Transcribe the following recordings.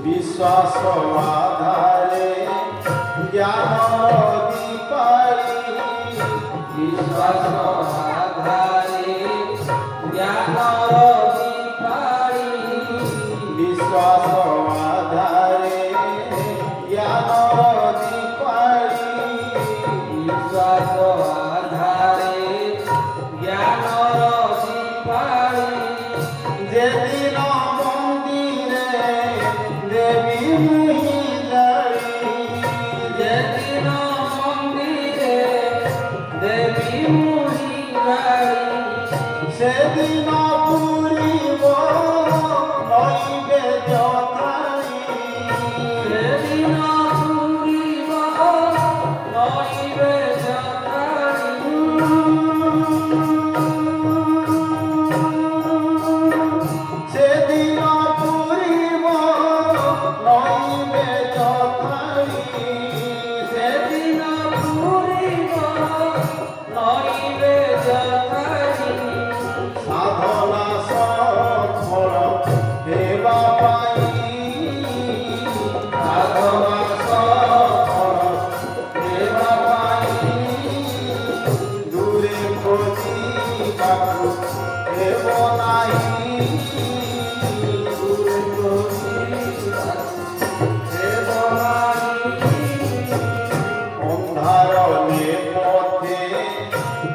विश्वास आधारे ज्ञान दीपारी विश्वास आधारे ज्ञान दीपारी विश्वास आधारे ज्ञान दीपारी विश्वास आधारे ज्ञान दीपारी जेदिन मंदिरे देवी मुहिदारी जेदिन मंदिरे देवी मुहिदारी सेदिन पूरिब नैवेद्यथारी सेदिन पूरिब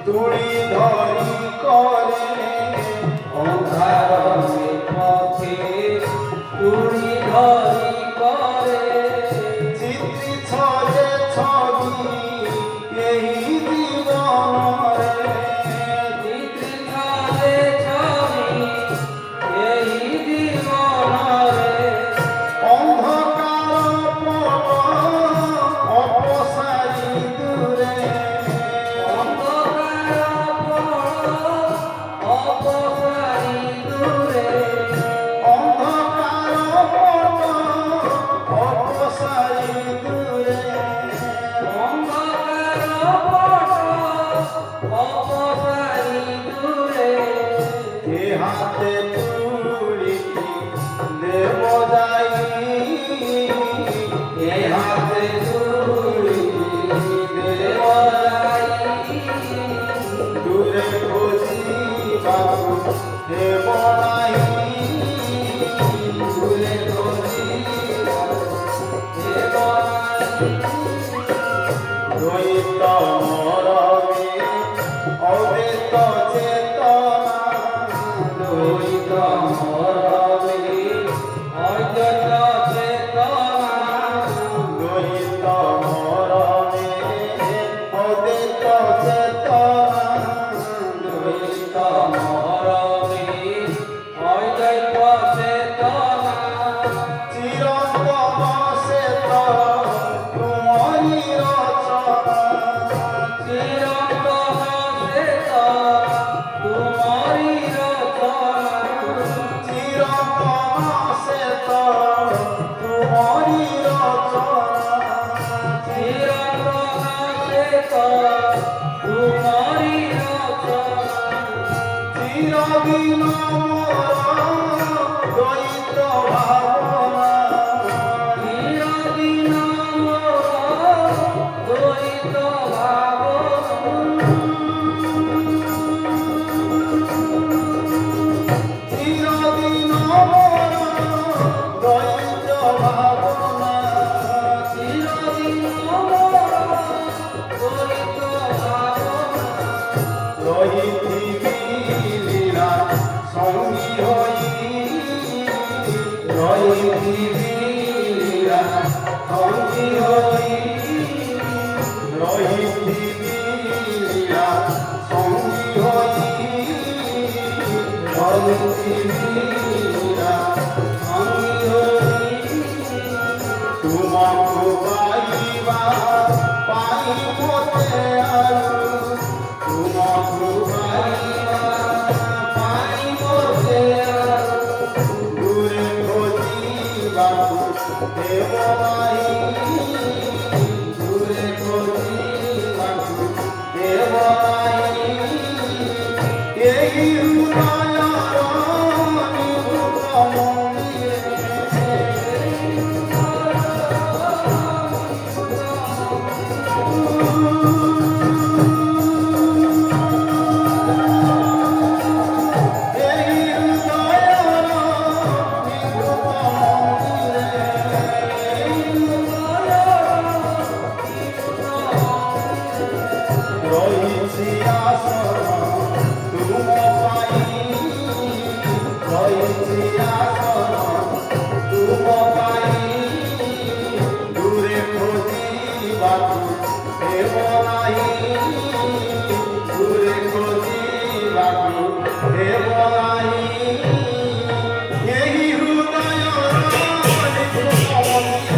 তুড়ি ধরি করে অন্ধার পথে তুড়ি ধরি করে চিত্রি ছয়ে ছবি এই জীবনরে চিত্রি ছয়ে ছবি এই জীবনরে অন্ধকার অপসারি দূরে হাতে তুড়ি দেব যাই এ হাতে তুড়ি দেব যাই দূরে বসি বাবু দেব নাই দূরে বসি দেব রহিত মরমে অবেত চেতনা রহিত মরমে অযত চেতনা রহিত মরমে অযত চেতনা রহিত মরমে অযত চেতনা চিরন্তন চেত তুমরি রচনা চিরন্তন চেত চিরদিন দ্বৈত ভাবনা চিরদিন দ্বৈত ভাবনা চিরদিন দ্বৈত ভাবনা চিরদিন দ্বৈত ভাবনা রহিতি লীলা সঙ্গী হই রহিতি লীলা সঙ্গী হই রহিতি লীলা সঙ্গী হই রহিতি লীলা সঙ্গী হই তোমাকে পাইবা পাইবতে আলু তোমাকে পাইবা পাইবতে আলু দূরে খোঁজিবাকু দেব নাই দূরে খোঁজিবাকু দেব নাই এই হৃদয়র নিভৃত মন্দিরে